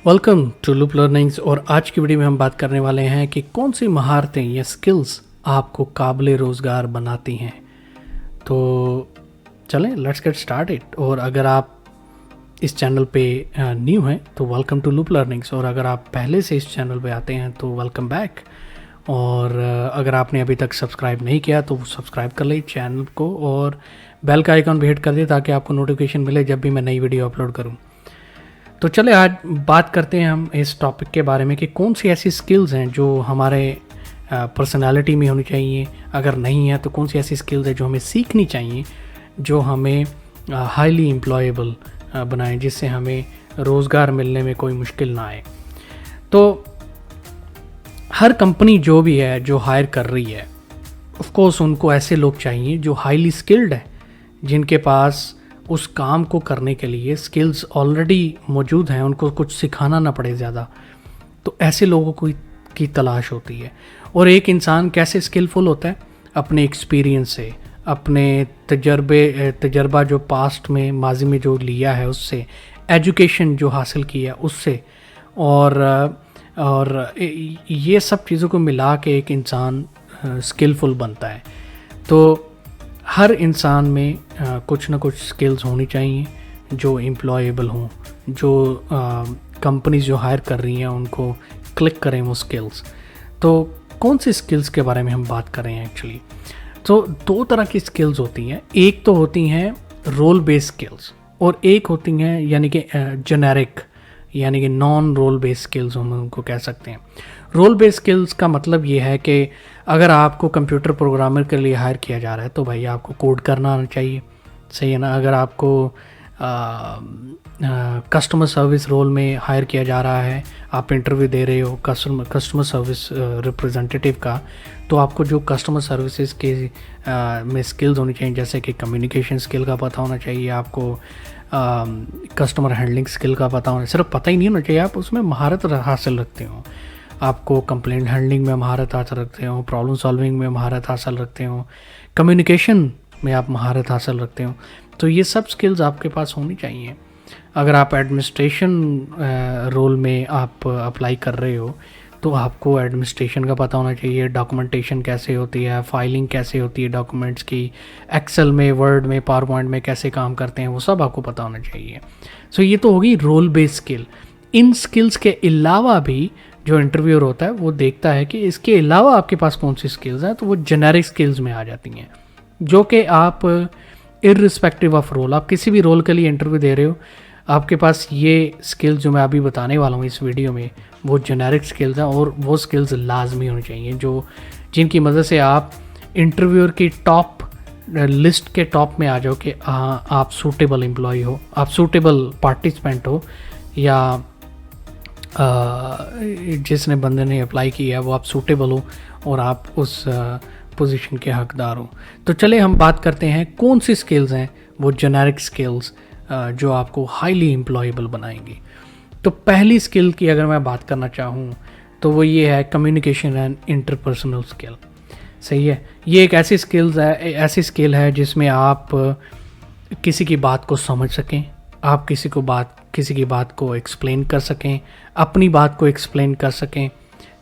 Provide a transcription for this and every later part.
Welcome to loop learnings. और आज की वीडियो में हम बात करने वाले हैं कि कौन सी महारतें या स्किल्स आपको काबिल रोज़गार बनाती हैं। तो चलें, लेट्स गेट स्टार्टेड। और अगर आप इस चैनल पे न्यू हैं तो वेलकम टू लूप लर्निंग्स, और अगर आप पहले से इस चैनल पे आते हैं तो वेलकम बैक। और अगर आपने अभी तक सब्सक्राइब नहीं किया तो सब्सक्राइब कर लें चैनल को और बेल का आइकन भी हिट कर दें ताकि आपको नोटिफिकेशन मिले जब भी मैं नई वीडियो अपलोड करूँ। तो चले आज बात करते हैं हम इस टॉपिक के बारे में कि कौन सी ऐसी स्किल्स हैं जो हमारे पर्सनालिटी में होनी चाहिए, अगर नहीं है तो कौन सी ऐसी स्किल्स है जो हमें सीखनी चाहिए जो हमें हाईली एम्प्लॉयबल बनाए, जिससे हमें रोज़गार मिलने में कोई मुश्किल ना आए। तो हर कंपनी जो भी है जो हायर कर रही है, ऑफ कोर्स उनको ऐसे लोग चाहिए जो हाईली स्किल्ड है, जिनके पास उस काम को करने के लिए स्किल्स ऑलरेडी मौजूद हैं, उनको कुछ सिखाना ना पड़े ज़्यादा। तो ऐसे लोगों की तलाश होती है। और एक इंसान कैसे स्किलफुल होता है? अपने एक्सपीरियंस से, अपने तजर्बा जो पास्ट में माजी में जो लिया है उससे, एजुकेशन जो हासिल की है उससे, और ये सब चीज़ों को मिला के एक इंसान स्किलफुल बनता है। तो हर इंसान में कुछ ना कुछ स्किल्स होनी चाहिए जो एम्प्लॉयबल हों, जो कंपनीज जो हायर कर रही हैं उनको क्लिक करें वो स्किल्स। तो कौन सी स्किल्स के बारे में हम बात कर रहे हैं एक्चुअली? तो दो तरह की स्किल्स होती हैं। एक तो होती हैं रोल बेस्ड स्किल्स और एक होती हैं यानी कि जेनेरिक यानी कि नॉन रोल बेस्ड स्किल्स हम उनको कह सकते हैं। रोल बेस्ड स्किल्स का मतलब ये है कि अगर आपको कंप्यूटर प्रोग्रामर के लिए हायर किया जा रहा है तो भाई आपको कोड करना आना चाहिए, सही है ना। अगर आपको कस्टमर सर्विस रोल में हायर किया जा रहा है, आप इंटरव्यू दे रहे हो कस्टमर सर्विस रिप्रेजेंटेटिव का, तो आपको जो कस्टमर सर्विसेज के में स्किल्स होनी चाहिए, जैसे कि कम्युनिकेशन स्किल का पता होना चाहिए, आपको कस्टमर हैंडलिंग स्किल का पता होना, सिर्फ पता ही नहीं होना चाहिए, आप उसमें महारत हासिल रखते हो, आपको कंप्लेंट हैंडलिंग में महारत हासिल रखते हो, प्रॉब्लम सॉल्विंग में महारत हासिल रखते हो, कम्युनिकेशन में आप महारत हासिल रखते हो। तो ये सब स्किल्स आपके पास होनी चाहिए। अगर आप एडमिनिस्ट्रेशन रोल में आप अप्लाई कर रहे हो तो आपको एडमिनिस्ट्रेशन का पता होना चाहिए, डॉक्यूमेंटेशन कैसे होती है, फाइलिंग कैसे होती है डॉक्यूमेंट्स की, एक्सेल में, वर्ड में, पावर पॉइंट में कैसे काम करते हैं, वो सब आपको पता होना चाहिए। सो ये तो होगी रोल बेस्ड स्किल। इन स्किल्स के अलावा भी जो इंटरव्यूअर होता है वो देखता है कि इसके अलावा आपके पास कौन सी स्किल्स हैं, तो वो जेनेरिक स्किल्स में आ जाती हैं, जो कि आप इर्रिस्पेक्टिव ऑफ रोल, आप किसी भी रोल के लिए इंटरव्यू दे रहे हो, आपके पास ये स्किल्स जो मैं अभी बताने वाला हूँ इस वीडियो में वो जेनेरिक स्किल्स हैं। और वो स्किल्स लाजमी होनी चाहिए जिनकी मदद से आप इंटरव्यूअर की टॉप लिस्ट के टॉप में आ जाओ कि हाँ आप सूटेबल एम्प्लॉय हो, आप सूटेबल पार्टिसिपेंट हो, या जिसने बंदे ने अप्लाई किया है वो आप सूटेबल हो और आप उस पोजीशन के हकदार हो। तो चले हम बात करते हैं कौन सी स्किल्स हैं वो जेनेरिक स्किल्स जो आपको हाईली एम्प्लॉयबल बनाएंगी। तो पहली स्किल की अगर मैं बात करना चाहूँ तो वो ये है कम्युनिकेशन एंड इंटरपर्सनल स्किल। सही है, ये एक ऐसी स्किल है जिसमें आप किसी की बात को समझ सकें, आप किसी की बात को एक्सप्लेन कर सकें, अपनी बात को एक्सप्लेन कर सकें,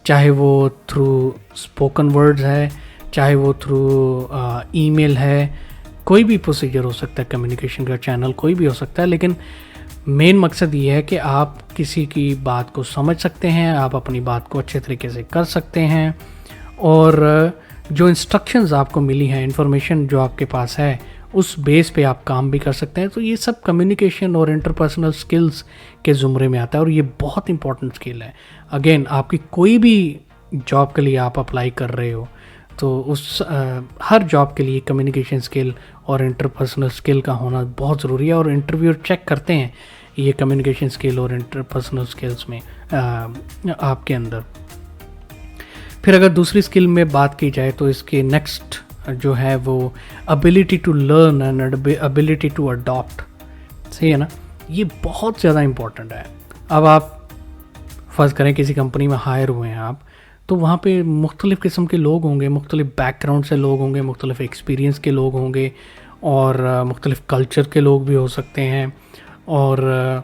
चाहे वो थ्रू स्पोकन वर्ड्स है, चाहे वो थ्रू ईमेल है, कोई भी प्रोसीजर हो सकता है, कम्युनिकेशन का चैनल कोई भी हो सकता है, लेकिन मेन मकसद ये है कि आप किसी की बात को समझ सकते हैं, आप अपनी बात को अच्छे तरीके से कर सकते हैं, और जो इंस्ट्रक्शंस आपको मिली हैं, इन्फॉर्मेशन जो आपके पास है, उस बेस पे आप काम भी कर सकते हैं। तो ये सब कम्युनिकेशन और इंटरपर्सनल स्किल्स के ज़ुमरे में आता है और ये बहुत इंपॉर्टेंट स्किल है। अगेन, आपकी कोई भी जॉब के लिए आप अप्लाई कर रहे हो तो उस हर जॉब के लिए कम्युनिकेशन स्किल और इंटरपर्सनल स्किल का होना बहुत ज़रूरी है, और इंटरव्यूअर चेक करते हैं ये कम्युनिकेशन स्किल और इंटरपर्सनल स्किल्स में आपके अंदर। फिर अगर दूसरी स्किल में बात की जाए तो इसके नेक्स्ट जो है वो ability to learn and ability to adopt. सही है ना, ये बहुत ज़्यादा इम्पॉर्टेंट है। अब आप फ़र्ज़ करें किसी कंपनी में हायर हुए हैं आप, तो वहाँ पे मुख्तलिफ़ किस्म के लोग होंगे, मुख्तलिफ़ बैकग्राउंड से लोग होंगे, मुख्तलिफ़ एक्सपीरियंस के लोग होंगे, और मुख्तलिफ़ कल्चर के लोग भी हो सकते हैं, और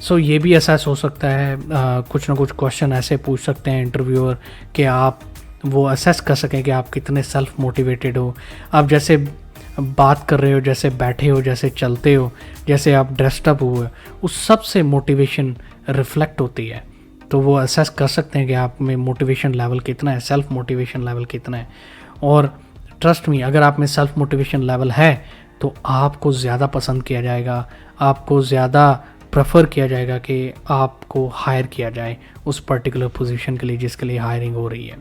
सो ये भी असेस हो सकता है, कुछ ना कुछ क्वेश्चन ऐसे पूछ सकते हैं इंटरव्यूअर कि आप वो असेस कर सकें कि आप कितने सेल्फ मोटिवेटेड हो, आप जैसे बात कर रहे हो, जैसे बैठे हो, जैसे चलते हो, जैसे आप ड्रेस्ड अप हुए, उस सब से मोटिवेशन रिफ्लेक्ट होती है। तो वो असेस कर सकते हैं कि आप में मोटिवेशन लेवल कितना है, सेल्फ मोटिवेशन लेवल कितना है। और ट्रस्ट मी, अगर आप में सेल्फ मोटिवेशन लेवल है तो आपको ज़्यादा पसंद किया जाएगा, आपको ज़्यादा प्रेफर किया जाएगा कि आपको हायर किया जाए उस पर्टिकुलर पोजीशन के लिए जिसके लिए हायरिंग हो रही है।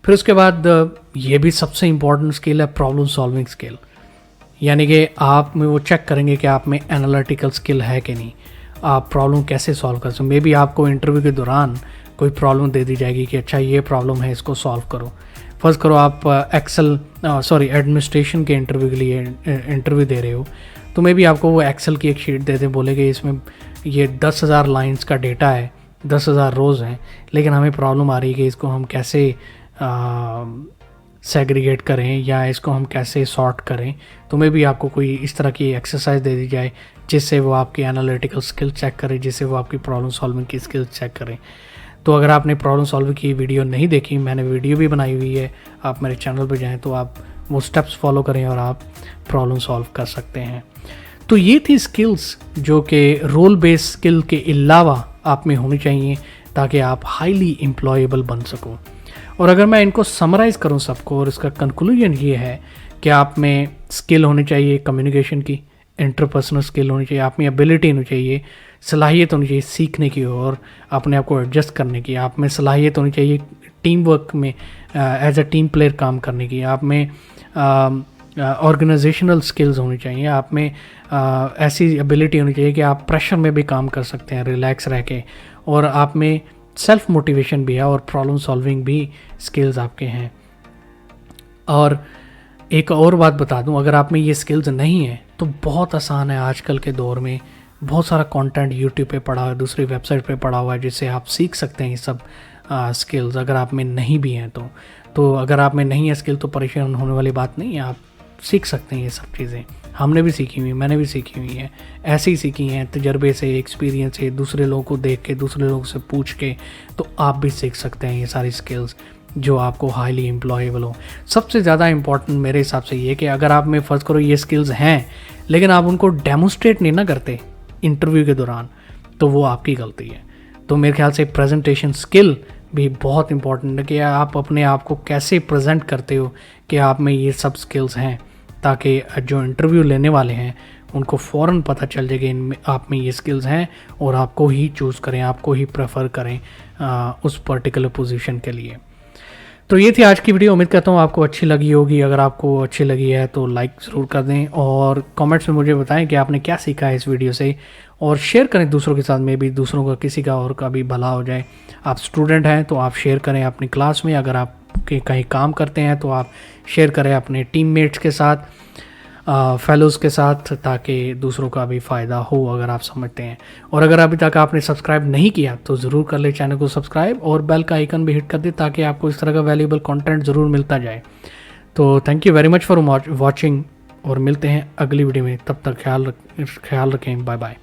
फिर उसके बाद ये भी सबसे इम्पॉर्टेंट स्किल है प्रॉब्लम सॉल्विंग स्किल, यानी कि आप में वो चेक करेंगे कि आप में एनालिटिकल स्किल है कि नहीं, आप प्रॉब्लम कैसे सॉल्व कर सकते। मे बी आपको इंटरव्यू के दौरान कोई प्रॉब्लम दे दी जाएगी कि अच्छा ये प्रॉब्लम है, इसको सॉल्व करो। फर्स्ट करो आप एडमिनिस्ट्रेशन के इंटरव्यू के लिए इंटरव्यू दे रहे हो, तो मे बी आपको वो एक्सेल की एक शीट दे दें, बोले कि इसमें ये 10,000 लाइंस का डेटा है, 10,000 रोज़ हैं, लेकिन हमें प्रॉब्लम आ रही है कि इसको हम कैसे सेग्रीगेट करें या इसको हम कैसे सॉर्ट करें। तो मे भी आपको कोई इस तरह की एक्सरसाइज दे दी जाए जिससे वो आपकी एनालिटिकल स्किल चेक करे, जिससे वो आपकी प्रॉब्लम सॉल्विंग की स्किल चेक करें। तो अगर आपने प्रॉब्लम सॉल्विंग की वीडियो नहीं देखी, मैंने वीडियो भी बनाई हुई है, आप मेरे चैनल पर जाएँ तो आप वो स्टेप्स फॉलो करें और आप प्रॉब्लम सॉल्व कर सकते हैं। तो ये थी स्किल्स जो कि रोल बेस्ड स्किल के अलावा आप में होनी चाहिए ताकि आप हाईली एम्प्लॉयबल बन सको। और अगर मैं इनको समराइज़ करूं सबको, और इसका कंक्लूजन ये है कि आप में स्किल होनी चाहिए कम्युनिकेशन की, इंटरपर्सनल स्किल होनी चाहिए, आप में एबिलिटी होनी चाहिए, सलाहियत होनी चाहिए सीखने की और अपने आप को एडजस्ट करने की, आप में सलाहियत होनी चाहिए टीम वर्क में एज अ टीम प्लेयर काम करने की, आप में ऑर्गेनाइजेशनल स्किल्स होनी चाहिए, आप में ऐसी एबिलिटी होनी चाहिए कि आप प्रेशर में भी काम कर सकते हैं रिलैक्स रह के, और आप में सेल्फ मोटिवेशन भी है और प्रॉब्लम सॉल्विंग भी स्किल्स आपके हैं। और एक और बात बता दूं, अगर आप में ये स्किल्स नहीं है तो बहुत आसान है, आजकल के दौर में बहुत सारा कंटेंट यूट्यूब पे पड़ा हुआ है, दूसरी वेबसाइट पे पड़ा हुआ है, जिससे आप सीख सकते हैं ये सब स्किल्स। अगर आप में नहीं भी हैं तो अगर आप में नहीं है स्किल तो परेशान होने वाली बात नहीं है, आप सीख सकते हैं ये सब चीज़ें। हमने भी सीखी हुई, मैंने भी सीखी हुई हैं, ऐसे ही सीखी हैं तजर्बे से, एक्सपीरियंस से, दूसरे लोगों को देख के, दूसरे लोगों से पूछ के। तो आप भी सीख सकते हैं ये सारी स्किल्स जो आपको हाईली एम्प्लॉयबल हो। सबसे ज़्यादा इंपॉर्टेंट मेरे हिसाब से ये कि अगर आप में फ़र्ज़ करो ये स्किल्स हैं लेकिन आप उनको डेमोस्ट्रेट नहीं ना करते इंटरव्यू के दौरान, तो वो आपकी गलती है। तो मेरे ख्याल से प्रेजेंटेशन स्किल भी बहुत इंपॉर्टेंट है कि आप अपने आप को कैसे प्रेजेंट करते हो कि आप में ये सब स्किल्स हैं, ताकि जो इंटरव्यू लेने वाले हैं उनको फ़ौरन पता चल जाए कि इनमें आप में ये स्किल्स हैं और आपको ही चूज़ करें, आपको ही प्रेफर करें उस पर्टिकुलर पोजीशन के लिए। तो ये थी आज की वीडियो, उम्मीद करता हूँ आपको अच्छी लगी होगी। अगर आपको अच्छी लगी है तो लाइक ज़रूर कर दें और कमेंट्स में मुझे बताएं कि आपने क्या सीखा है इस वीडियो से, और शेयर करें दूसरों के साथ में भी, दूसरों का किसी का और का भी भला हो जाए। आप स्टूडेंट हैं तो आप शेयर करें अपनी क्लास में, अगर आप कहीं काम करते हैं तो आप शेयर करें अपने टीममेट्स के साथ, फेलोज़ के साथ, ताकि दूसरों का भी फ़ायदा हो अगर आप समझते हैं। और अगर अभी तक आपने सब्सक्राइब नहीं किया तो ज़रूर कर ले चैनल को सब्सक्राइब, और बेल का आइकन भी हिट कर दे ताकि आपको इस तरह का वैल्यूएबल कंटेंट ज़रूर मिलता जाए। तो thank you very much for watching, और मिलते हैं अगली वीडियो में। तब तक ख्याल रखें, बाय बाय।